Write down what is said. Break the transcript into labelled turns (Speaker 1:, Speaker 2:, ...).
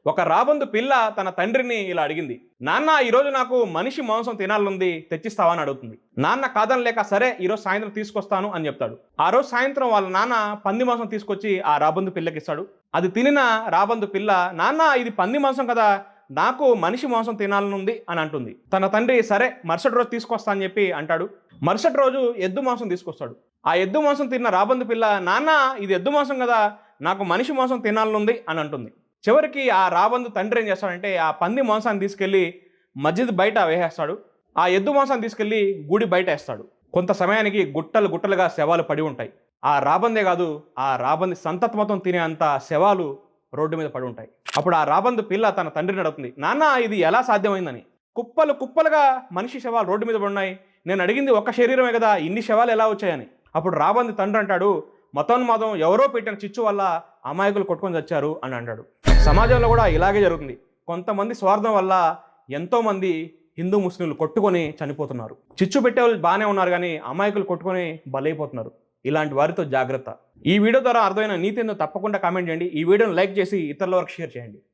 Speaker 1: ఒక రాబందు పిల్ల తన తండ్రిని ఇలా అడిగింది. నాన్న, ఈరోజు నాకు మనిషి మాంసం తినాలనుంది, తెచ్చిస్తావా అని అడుగుతుంది. నాన్న కాదనలేక సరే ఈరోజు సాయంత్రం తీసుకొస్తాను అని చెప్తాడు. ఆ రోజు సాయంత్రం వాళ్ళ నాన్న పంది మాంసం తీసుకొచ్చి ఆ రాబందు పిల్లకి ఇస్తాడు. అది తినిన రాబందు పిల్ల, నాన్న ఇది పంది మాంసం కదా, నాకు మనిషి మాంసం తినాలనుంది అని అంటుంది. తన తండ్రి సరే మరుసటి రోజు తీసుకొస్తా అని చెప్పి అంటాడు. మరుసటి రోజు ఎద్దు మాంసం తీసుకొస్తాడు. ఆ ఎద్దు మాంసం తిన్న రాబందు పిల్ల, నాన్న ఇది ఎద్దు మాంసం కదా, నాకు మనిషి మాంసం తినాలనుంది అని అంటుంది. చివరికి ఆ రాబందు తండ్రి ఏం చేస్తాడంటే ఆ పంది మాంసాన్ని తీసుకెళ్లి మస్జిద్ బయట వేసేస్తాడు. ఆ ఎద్దు మాంసాన్ని తీసుకెళ్లి గుడి బయట వేస్తాడు. కొంత సమయానికి గుట్టలు గుట్టలుగా శవాలు పడి ఉంటాయి. ఆ రాబందే కాదు, ఆ రాబంది సంతతి మొత్తం తినే అంత శవాలు రోడ్డు మీద పడి ఉంటాయి. అప్పుడు ఆ రాబందు పిల్ల తన తండ్రిని అడుగుతుంది, నాన్న ఇది ఎలా సాధ్యమైందని. కుప్పలు కుప్పలుగా మనిషి శవాలు రోడ్డు మీద పడున్నాయి, నేను అడిగింది ఒక్క శరీరమే కదా, ఇన్ని శవాలు ఎలా వచ్చాయని. అప్పుడు రాబంది తండ్రి అంటాడు, మతోన్మాదం ఎవరో పెట్టిన చిచ్చు వల్ల అమాయకులు కొట్టుకొని చచ్చారు అని అంటాడు. సమాజంలో కూడా ఇలాగే జరుగుతుంది. కొంతమంది స్వార్థం వల్ల ఎంతోమంది హిందూ ముస్లింలు కొట్టుకొని చనిపోతున్నారు. చిచ్చు పెట్టే వాళ్ళు బాగానే ఉన్నారు, కానీ అమాయకులు కొట్టుకొని బలైపోతున్నారు. ఇలాంటి వారితో జాగ్రత్త. ఈ వీడియో ద్వారా అర్థమైన నీతి ఏందో తప్పకుండా కామెంట్ చేయండి. ఈ వీడియోని లైక్ చేసి ఇతరుల వరకు షేర్ చేయండి.